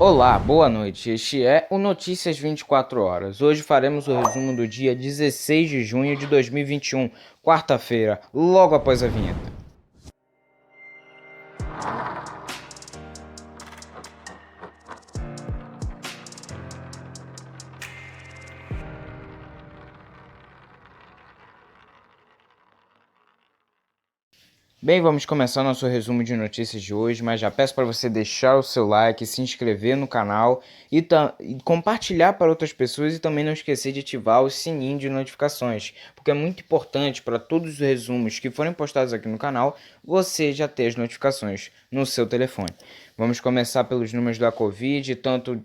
Olá, boa noite. Este é o Notícias 24 Horas. Hoje faremos o resumo do dia 16 de junho de 2021, quarta-feira, logo após a vinheta. Bem, vamos começar nosso resumo de notícias de hoje, mas já peço para você deixar o seu like, se inscrever no canal e compartilhar para outras pessoas e também não esquecer de ativar o sininho de notificações, porque é muito importante para todos os resumos que forem postados aqui no canal, você já ter as notificações no seu telefone. Vamos começar pelos números da Covid, tanto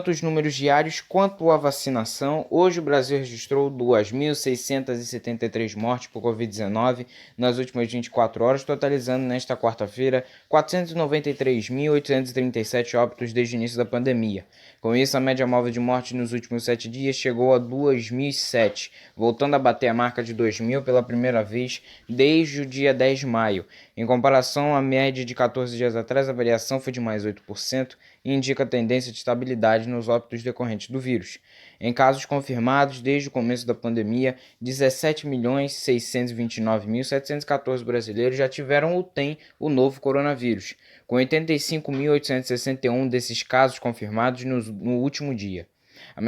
os números diários quanto a vacinação. Hoje o Brasil registrou 2.673 mortes por Covid-19 nas últimas 24 horas, totalizando nesta quarta-feira 493.837 óbitos desde o início da pandemia. Com isso, a média móvel de mortes nos últimos 7 dias chegou a 2.007, voltando a bater a marca de 2.000 pela primeira vez desde o dia 10 de maio. Em comparação à média de 14 dias atrás, a variação foi de mais 8% e indica tendência de estabilidade nos óbitos decorrentes do vírus. Em casos confirmados desde o começo da pandemia, 17.629.714 brasileiros já tiveram ou têm o novo coronavírus, com 85.861 desses casos confirmados no último dia. A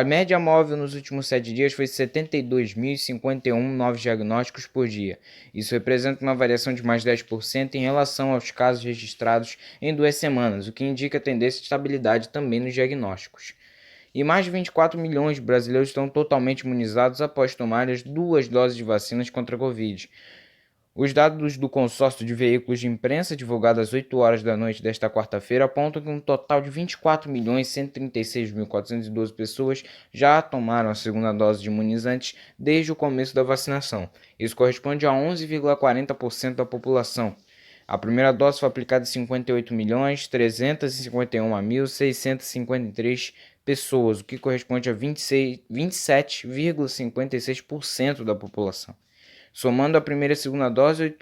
média móvel nos últimos 7 dias foi 72.051 novos diagnósticos por dia. Isso representa uma variação de mais 10% em relação aos casos registrados em 2 semanas, o que indica tendência de estabilidade também nos diagnósticos. E mais de 24 milhões de brasileiros estão totalmente imunizados após tomar as 2 doses de vacinas contra a Covid. Os dados do consórcio de veículos de imprensa, divulgados às 8 horas da noite desta quarta-feira, apontam que um total de 24.136.412 pessoas já tomaram a segunda dose de imunizantes desde o começo da vacinação. Isso corresponde a 11,40% da população. A primeira dose foi aplicada em 58.351.653 pessoas, o que corresponde a 27,56% da população. Somando a primeira e a segunda dose,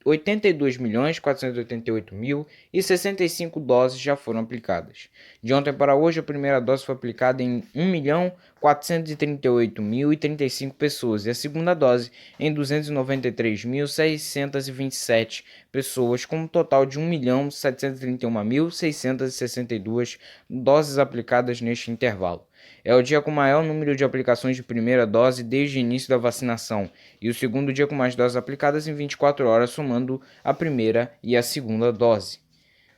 82.488.065 doses já foram aplicadas. De ontem para hoje, a primeira dose foi aplicada em 1.438.035 pessoas e a segunda dose em 293.627 pessoas, com um total de 1.731.662 doses aplicadas neste intervalo. É o dia com maior número de aplicações de primeira dose desde o início da vacinação e o segundo dia com mais doses aplicadas em 24 horas, somando a primeira e a segunda dose.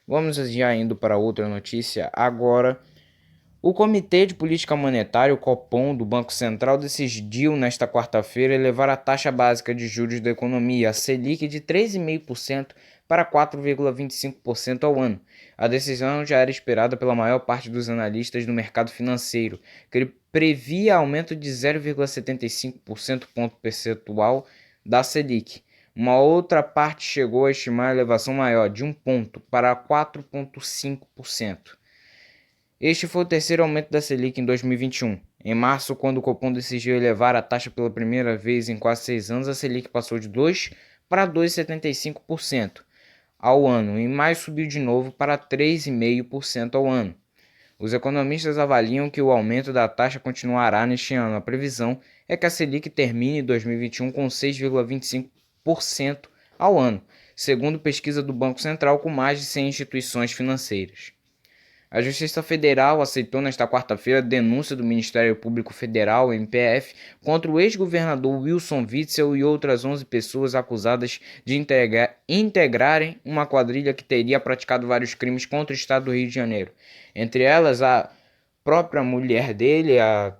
Vamos já indo para outra notícia agora. O Comitê de Política Monetária, o Copom, do Banco Central, decidiu nesta quarta-feira elevar a taxa básica de juros da economia, a Selic, de 3,5% para 4,25% ao ano. A decisão já era esperada pela maior parte dos analistas do mercado financeiro, que previa aumento de 0,75% ponto percentual da Selic. Uma outra parte chegou a estimar a elevação maior, de 1 ponto, para 4,5%. Este foi o terceiro aumento da Selic em 2021. Em março, quando o Copom decidiu elevar a taxa pela primeira vez em quase 6 anos, a Selic passou de 2% para 2,75% ao ano e mais subiu de novo para 3,5% ao ano. Os economistas avaliam que o aumento da taxa continuará neste ano. A previsão é que a Selic termine 2021 com 6,25% ao ano, segundo pesquisa do Banco Central com mais de 100 instituições financeiras. A Justiça Federal aceitou nesta quarta-feira a denúncia do Ministério Público Federal, MPF, contra o ex-governador Wilson Witzel e outras 11 pessoas acusadas de integrarem uma quadrilha que teria praticado vários crimes contra o estado do Rio de Janeiro. Entre elas, a própria mulher dele, a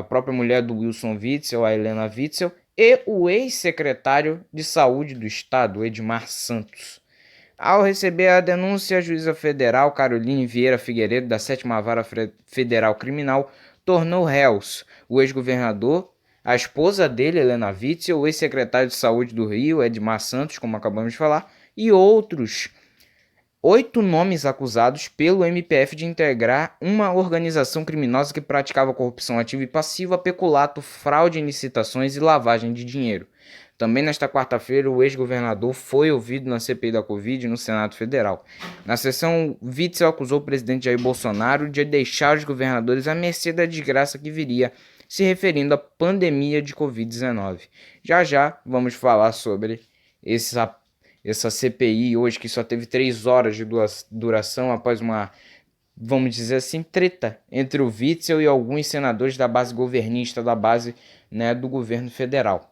própria mulher do Wilson Witzel, a Helena Witzel, e o ex-secretário de Saúde do estado, Edmar Santos. Ao receber a denúncia, a juíza federal Caroline Vieira Figueiredo, da 7ª Vara Federal Criminal, tornou réus o ex-governador, a esposa dele, Helena Witzel, o ex-secretário de Saúde do Rio, Edmar Santos, como acabamos de falar, e outros 8 nomes acusados pelo MPF de integrar uma organização criminosa que praticava corrupção ativa e passiva, peculato, fraude em licitações e lavagem de dinheiro. Também nesta quarta-feira, o ex-governador foi ouvido na CPI da Covid no Senado Federal. Na sessão, Witzel acusou o presidente Jair Bolsonaro de deixar os governadores à mercê da desgraça que viria, se referindo à pandemia de Covid-19. Já já vamos falar sobre essa CPI hoje, que só teve 3 horas de duração após uma, vamos dizer assim, treta entre o Witzel e alguns senadores da base governista, da base, né, do governo federal.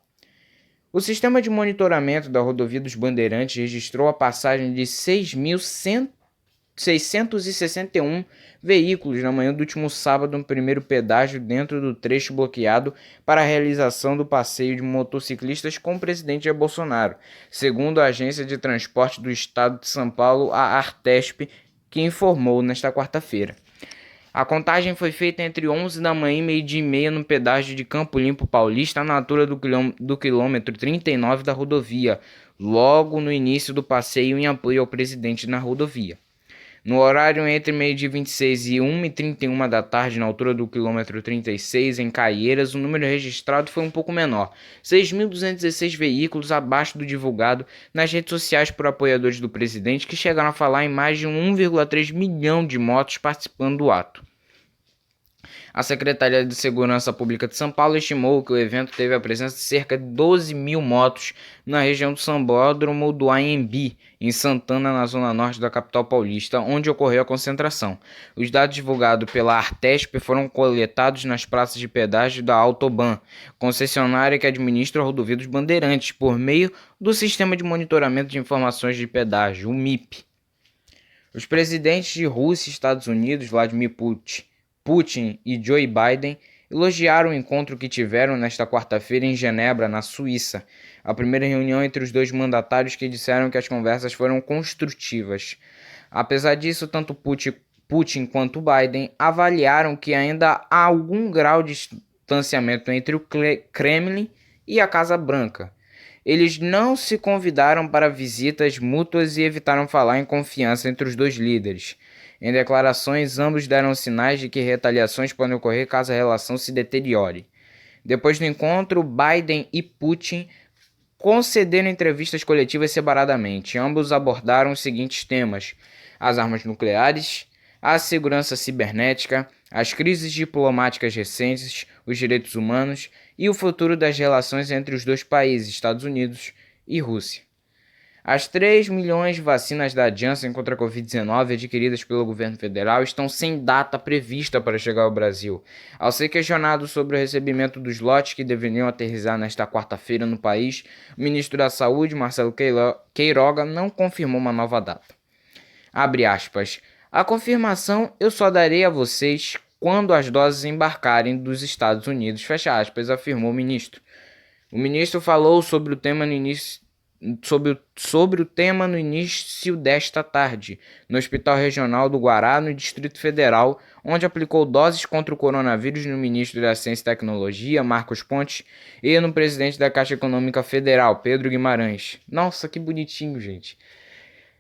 O sistema de monitoramento da rodovia dos Bandeirantes registrou a passagem de 6.661 veículos na manhã do último sábado no primeiro pedágio dentro do trecho bloqueado para a realização do passeio de motociclistas com o presidente Jair Bolsonaro, segundo a Agência de Transporte do Estado de São Paulo, a Artesp, que informou nesta quarta-feira. A contagem foi feita entre 11 da manhã e meio-dia e meia no pedágio de Campo Limpo Paulista, na altura do quilômetro 39 da rodovia, logo no início do passeio em apoio ao presidente na rodovia. No horário entre meio-dia 26 e 1h31 da tarde, na altura do quilômetro 36, em Caieiras, o número registrado foi um pouco menor, 6.216 veículos abaixo do divulgado nas redes sociais por apoiadores do presidente, que chegaram a falar em mais de 1,3 milhão de motos participando do ato. A Secretaria de Segurança Pública de São Paulo estimou que o evento teve a presença de cerca de 12 mil motos na região do Sambódromo do AMB, em Santana, na zona norte da capital paulista, onde ocorreu a concentração. Os dados divulgados pela Artesp foram coletados nas praças de pedágio da Autoban, concessionária que administra a rodovia dos Bandeirantes, por meio do Sistema de Monitoramento de Informações de Pedágio, o MIP. Os presidentes de Rússia e Estados Unidos, Vladimir Putin e Joe Biden, elogiaram o encontro que tiveram nesta quarta-feira em Genebra, na Suíça, a primeira reunião entre os dois mandatários, que disseram que as conversas foram construtivas. Apesar disso, tanto Putin quanto Biden avaliaram que ainda há algum grau de distanciamento entre o Kremlin e a Casa Branca. Eles não se convidaram para visitas mútuas e evitaram falar em confiança entre os dois líderes. Em declarações, ambos deram sinais de que retaliações podem ocorrer caso a relação se deteriore. Depois do encontro, Biden e Putin concederam entrevistas coletivas separadamente. Ambos abordaram os seguintes temas: as armas nucleares, a segurança cibernética, as crises diplomáticas recentes, os direitos humanos e o futuro das relações entre os dois países, Estados Unidos e Rússia. As 3 milhões de vacinas da Janssen contra a Covid-19 adquiridas pelo governo federal estão sem data prevista para chegar ao Brasil. Ao ser questionado sobre o recebimento dos lotes que deveriam aterrissar nesta quarta-feira no país, o ministro da Saúde, Marcelo Queiroga, não confirmou uma nova data. Abre aspas. A confirmação eu só darei a vocês quando as doses embarcarem dos Estados Unidos, fecha aspas, afirmou o ministro. O ministro falou sobre o tema no início desta tarde, no Hospital Regional do Guará, no Distrito Federal, onde aplicou doses contra o coronavírus no ministro da Ciência e Tecnologia, Marcos Pontes, e no presidente da Caixa Econômica Federal, Pedro Guimarães. Nossa, que bonitinho, gente.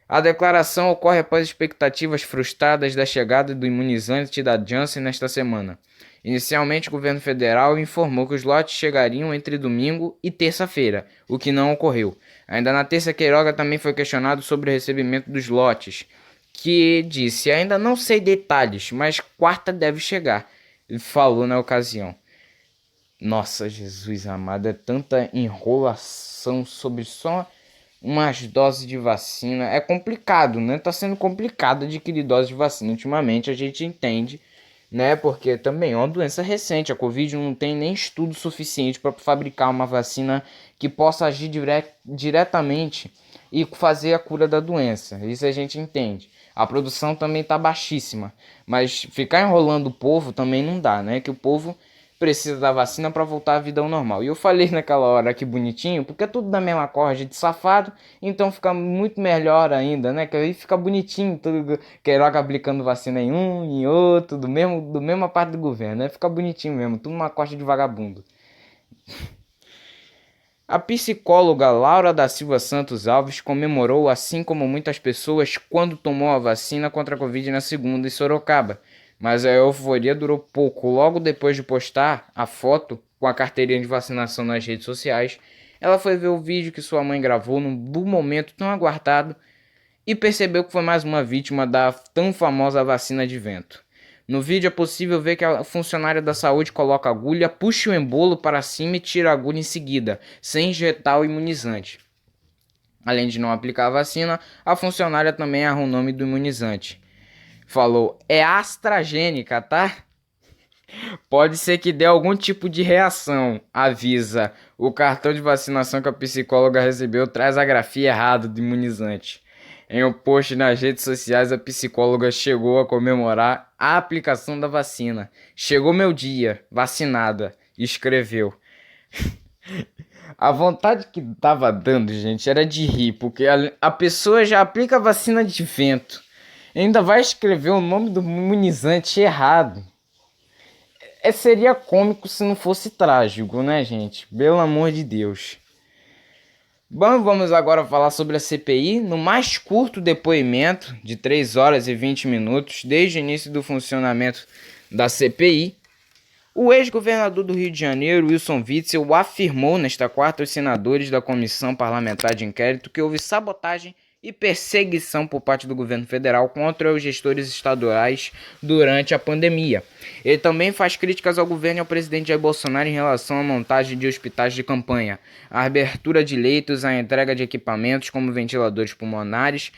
A declaração ocorre após expectativas frustradas da chegada do imunizante da Janssen nesta semana. Inicialmente, o governo federal informou que os lotes chegariam entre domingo e terça-feira, o que não ocorreu. Ainda na terça, Queiroga também foi questionado sobre o recebimento dos lotes, que disse: ainda não sei detalhes, mas quarta deve chegar. Ele falou na ocasião. Nossa, Jesus amado, é tanta enrolação sobre só umas doses de vacina. É complicado, né? Tá sendo complicado adquirir doses de vacina ultimamente, a gente entende, né? Porque também é uma doença recente. A Covid não tem nem estudo suficiente para fabricar uma vacina que possa agir diretamente e fazer a cura da doença. Isso a gente entende. A produção também está baixíssima, mas ficar enrolando o povo também não dá, né? Que o povo precisa da vacina para voltar à vida ao normal. E eu falei naquela hora que bonitinho, porque é tudo da mesma corda de safado, então fica muito melhor ainda, né? Que aí fica bonitinho, tudo Queiroga aplicando vacina em um, em outro, do mesma parte do governo, né? Fica bonitinho mesmo, tudo uma costa de vagabundo. A psicóloga Laura da Silva Santos Alves comemorou, assim como muitas pessoas, quando tomou a vacina contra a Covid na segunda em Sorocaba. Mas a euforia durou pouco. Logo depois de postar a foto com a carteirinha de vacinação nas redes sociais, ela foi ver o vídeo que sua mãe gravou num momento tão aguardado e percebeu que foi mais uma vítima da tão famosa vacina de vento. No vídeo é possível ver que a funcionária da saúde coloca a agulha, puxa o embolo para cima e tira a agulha em seguida, sem injetar o imunizante. Além de não aplicar a vacina, a funcionária também erra o nome do imunizante. Falou, é AstraZeneca, tá? Pode ser que dê algum tipo de reação, avisa. O cartão de vacinação que a psicóloga recebeu traz a grafia errada do imunizante. Em um post nas redes sociais, a psicóloga chegou a comemorar a aplicação da vacina. Chegou meu dia, vacinada, escreveu. A vontade que tava dando, gente, era de rir, porque a pessoa já aplica a vacina de vento. Ainda vai escrever o nome do imunizante errado. Seria cômico se não fosse trágico, né, gente? Pelo amor de Deus. Bom, vamos agora falar sobre a CPI. No mais curto depoimento, de 3 horas e 20 minutos, desde o início do funcionamento da CPI, o ex-governador do Rio de Janeiro, Wilson Witzel, afirmou nesta quarta aos senadores da Comissão Parlamentar de Inquérito que houve sabotagem e perseguição por parte do governo federal contra os gestores estaduais durante a pandemia. Ele também faz críticas ao governo e ao presidente Jair Bolsonaro em relação à montagem de hospitais de campanha, a abertura de leitos, a entrega de equipamentos como ventiladores pulmonares,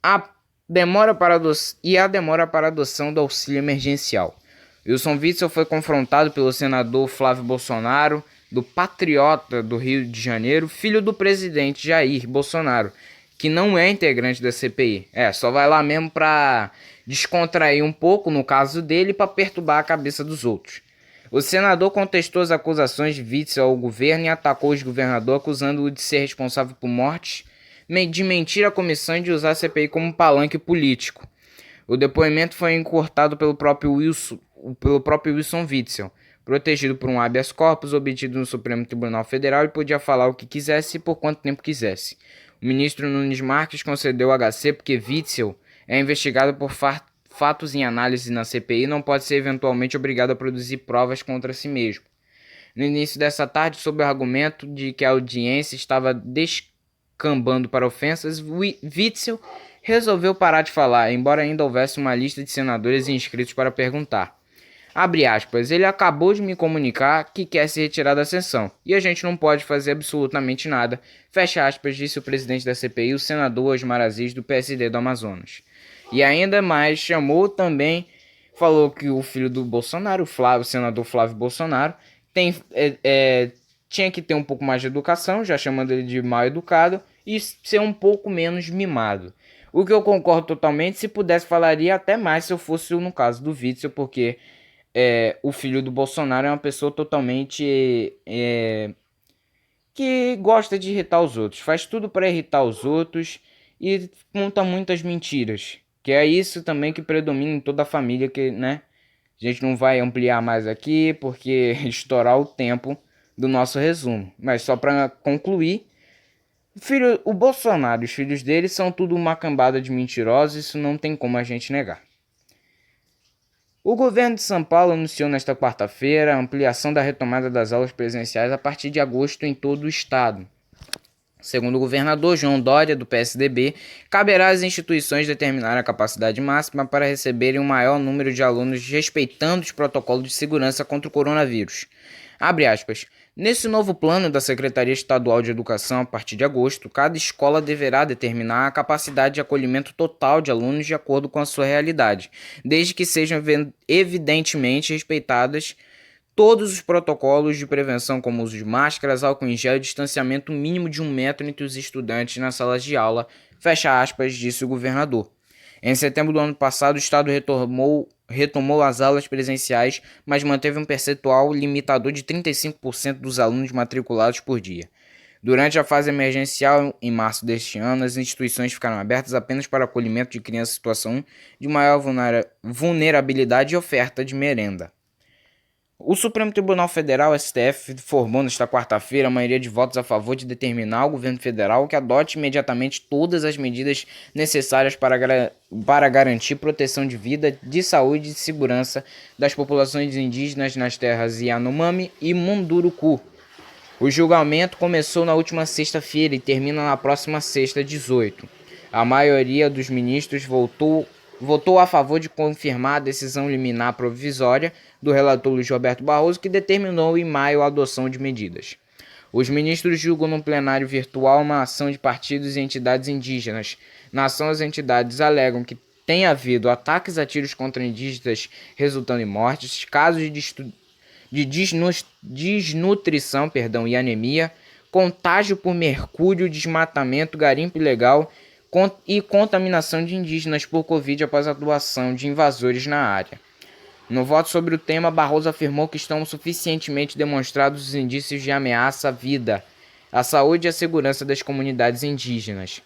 a demora para a adoção do auxílio emergencial. Wilson Witzel foi confrontado pelo senador Flávio Bolsonaro, do Patriota do Rio de Janeiro, filho do presidente Jair Bolsonaro, que não é integrante da CPI. Só vai lá mesmo pra descontrair um pouco, no caso dele, para perturbar a cabeça dos outros. O senador contestou as acusações de Witzel ao governo e atacou o ex-governador, acusando-o de ser responsável por mortes, de mentir à comissão e de usar a CPI como palanque político. O depoimento foi encurtado pelo próprio Wilson Witzel, protegido por um habeas corpus obtido no Supremo Tribunal Federal, e podia falar o que quisesse e por quanto tempo quisesse. O ministro Nunes Marques concedeu o HC porque Witzel é investigado por fatos em análise na CPI e não pode ser eventualmente obrigado a produzir provas contra si mesmo. No início dessa tarde, sob o argumento de que a audiência estava descambando para ofensas, Witzel resolveu parar de falar, embora ainda houvesse uma lista de senadores inscritos para perguntar. Abre aspas, ele acabou de me comunicar que quer se retirar da sessão, e a gente não pode fazer absolutamente nada, fecha aspas, disse o presidente da CPI, o senador Osmar Aziz, do PSD do Amazonas. E ainda mais, falou que o filho do Bolsonaro, o senador Flávio Bolsonaro, tinha que ter um pouco mais de educação, já chamando ele de mal educado, e ser um pouco menos mimado. O que eu concordo totalmente, se pudesse falaria até mais se eu fosse no caso do Witzel, porque o filho do Bolsonaro é uma pessoa totalmente que gosta de irritar os outros, faz tudo para irritar os outros e conta muitas mentiras, que é isso também que predomina em toda a família, que, né, a gente não vai ampliar mais aqui porque estourar o tempo do nosso resumo, mas só para concluir, o Bolsonaro e os filhos dele são tudo uma cambada de mentirosos, isso não tem como a gente negar. O governo de São Paulo anunciou nesta quarta-feira a ampliação da retomada das aulas presenciais a partir de agosto em todo o estado. Segundo o governador João Dória, do PSDB, caberá às instituições determinar a capacidade máxima para receberem um maior número de alunos respeitando os protocolos de segurança contra o coronavírus. Abre aspas. Nesse novo plano da Secretaria Estadual de Educação, a partir de agosto, cada escola deverá determinar a capacidade de acolhimento total de alunos de acordo com a sua realidade, desde que sejam evidentemente respeitadas todos os protocolos de prevenção, como o uso de máscaras, álcool em gel e distanciamento mínimo de 1 metro entre os estudantes nas salas de aula, fecha aspas, disse o governador. Em setembro do ano passado, o Estado retomou as aulas presenciais, mas manteve um percentual limitador de 35% dos alunos matriculados por dia. Durante a fase emergencial, em março deste ano, as instituições ficaram abertas apenas para acolhimento de crianças em situação de maior vulnerabilidade e oferta de merenda. O Supremo Tribunal Federal, STF, formou nesta quarta-feira a maioria de votos a favor de determinar ao governo federal que adote imediatamente todas as medidas necessárias para garantir proteção de vida, de saúde e de segurança das populações indígenas nas terras Yanomami e Munduruku. O julgamento começou na última sexta-feira e termina na próxima sexta, 18. A maioria dos ministros votou a favor de confirmar a decisão liminar provisória do relator Luiz Roberto Barroso, que determinou em maio a adoção de medidas. Os ministros julgam no plenário virtual uma ação de partidos e entidades indígenas. Na ação, as entidades alegam que tem havido ataques a tiros contra indígenas resultando em mortes, casos de desnutrição e anemia, contágio por mercúrio, desmatamento, garimpo ilegal e contaminação de indígenas por Covid após a atuação de invasores na área. No voto sobre o tema, Barroso afirmou que estão suficientemente demonstrados os indícios de ameaça à vida, à saúde e à segurança das comunidades indígenas.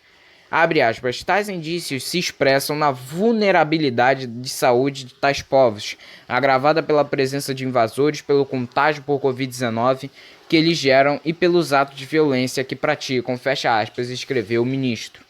Abre aspas, tais indícios se expressam na vulnerabilidade de saúde de tais povos, agravada pela presença de invasores, pelo contágio por Covid-19 que eles geram e pelos atos de violência que praticam, fecha aspas, escreveu o ministro.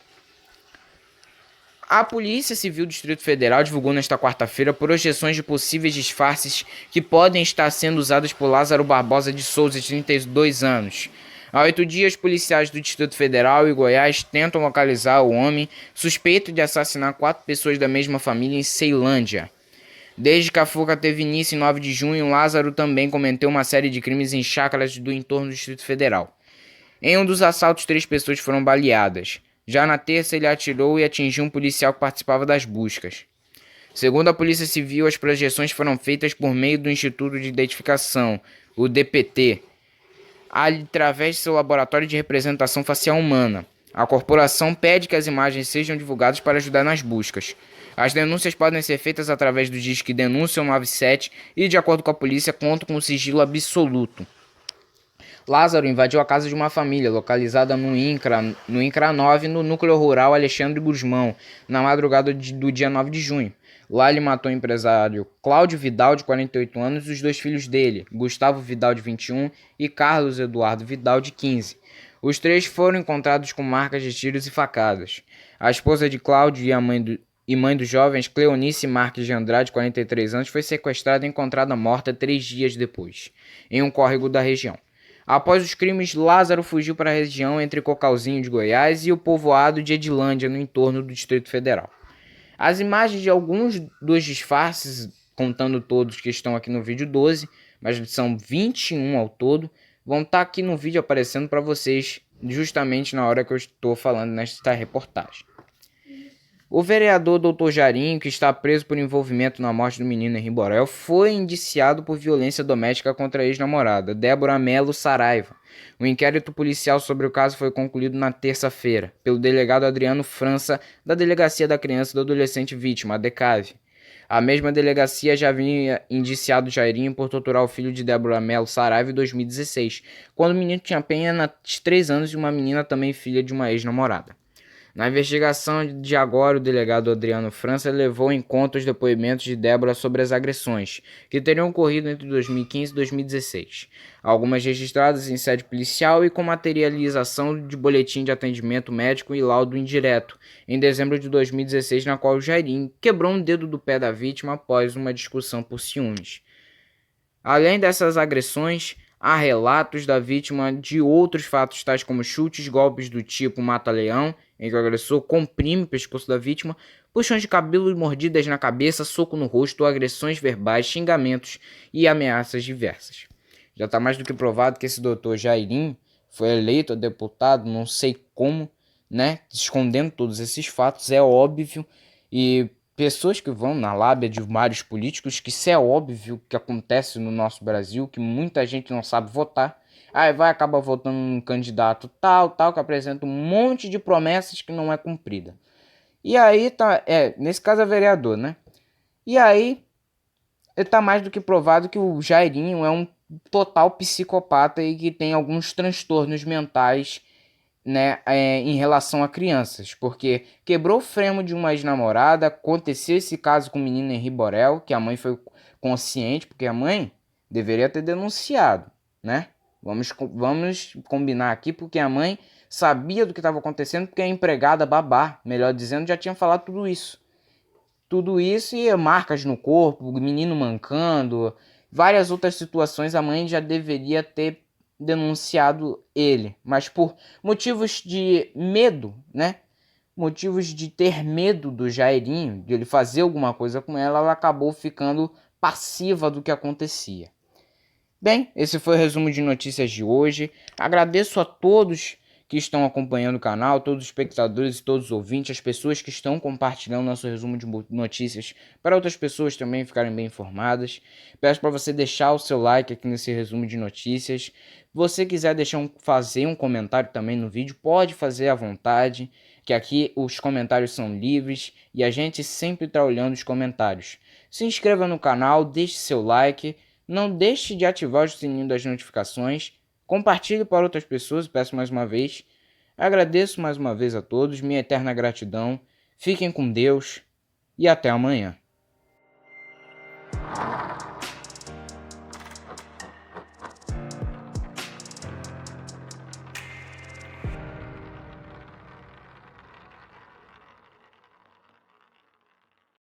A Polícia Civil do Distrito Federal divulgou nesta quarta-feira projeções de possíveis disfarces que podem estar sendo usados por Lázaro Barbosa de Souza, de 32 anos. Há 8 dias, policiais do Distrito Federal e Goiás tentam localizar o homem suspeito de assassinar 4 pessoas da mesma família em Ceilândia. Desde que a fuga teve início em 9 de junho, Lázaro também cometeu uma série de crimes em chácaras do entorno do Distrito Federal. Em um dos assaltos, 3 pessoas foram baleadas. Já na terça, ele atirou e atingiu um policial que participava das buscas. Segundo a Polícia Civil, as projeções foram feitas por meio do Instituto de Identificação, o DPT, através de seu laboratório de representação facial humana. A corporação pede que as imagens sejam divulgadas para ajudar nas buscas. As denúncias podem ser feitas através do Disque Denúncia 197 e, de acordo com a polícia, contam com sigilo absoluto. Lázaro invadiu a casa de uma família localizada no INCRA 9, no núcleo rural Alexandre Guzmão, na madrugada do dia 9 de junho. Lá ele matou o empresário Cláudio Vidal, de 48 anos, e os 2 filhos dele, Gustavo Vidal, de 21, e Carlos Eduardo Vidal, de 15. Os 3 foram encontrados com marcas de tiros e facadas. A esposa de Cláudio e mãe dos jovens, Cleonice Marques de Andrade, 43 anos, foi sequestrada e encontrada morta 3 dias depois, em um córrego da região. Após os crimes, Lázaro fugiu para a região entre Cocalzinho de Goiás e o povoado de Edilândia, no entorno do Distrito Federal. As imagens de alguns dos disfarces, contando todos que estão aqui no vídeo 12, mas são 21 ao todo, vão estar aqui no vídeo aparecendo para vocês justamente na hora que eu estou falando nesta reportagem. O vereador Dr. Jairinho, que está preso por envolvimento na morte do menino Henri Borel, foi indiciado por violência doméstica contra a ex-namorada, Débora Melo Saraiva. O inquérito policial sobre o caso foi concluído na terça-feira, pelo delegado Adriano França, da Delegacia da Criança e do Adolescente Vítima, a DECAV. A mesma delegacia já havia indiciado Jairinho por torturar o filho de Débora Melo Saraiva em 2016, quando o menino tinha apenas 3 anos e uma menina também filha de uma ex-namorada. Na investigação de agora, o delegado Adriano França levou em conta os depoimentos de Débora sobre as agressões, que teriam ocorrido entre 2015 e 2016, algumas registradas em sede policial e com materialização de boletim de atendimento médico e laudo indireto, em dezembro de 2016, na qual o Jairinho quebrou um dedo do pé da vítima após uma discussão por ciúmes. Além dessas agressões, há relatos da vítima de outros fatos tais como chutes, golpes do tipo mata-leão, em que o agressor comprime o pescoço da vítima, puxões de cabelo e mordidas na cabeça, soco no rosto, agressões verbais, xingamentos e ameaças diversas. Já está mais do que provado que esse doutor Jairinho foi eleito a deputado, não sei como, né, escondendo todos esses fatos, é óbvio, e pessoas que vão na lábia de vários políticos, que isso é óbvio que acontece no nosso Brasil, que muita gente não sabe votar, aí acaba votando num candidato tal, que apresenta um monte de promessas que não é cumprida. E aí nesse caso é vereador, né? E aí tá mais do que provado que o Jairinho é um total psicopata e que tem alguns transtornos mentais, né, em relação a crianças, porque quebrou o freno de uma ex-namorada, aconteceu esse caso com o menino Henri Borel, que a mãe foi consciente, porque a mãe deveria ter denunciado, né? Vamos combinar aqui, porque a mãe sabia do que estava acontecendo, porque a empregada babá, melhor dizendo, já tinha falado tudo isso. Tudo isso e marcas no corpo, o menino mancando, várias outras situações, a mãe já deveria ter denunciado ele, mas por motivos de medo, né? Motivos de ter medo do Jairinho, de ele fazer alguma coisa com ela, ela acabou ficando passiva do que acontecia. Bem, esse foi o resumo de notícias de hoje. Agradeço a todos que estão acompanhando o canal, todos os espectadores e todos os ouvintes, as pessoas que estão compartilhando nosso resumo de notícias para outras pessoas também ficarem bem informadas. Peço para você deixar o seu like aqui nesse resumo de notícias. Se você quiser fazer um comentário também no vídeo, pode fazer à vontade, que aqui os comentários são livres e a gente sempre está olhando os comentários. Se inscreva no canal, deixe seu like. Não deixe de ativar o sininho das notificações, compartilhe para outras pessoas, peço mais uma vez. Agradeço mais uma vez a todos, minha eterna gratidão. Fiquem com Deus e até amanhã.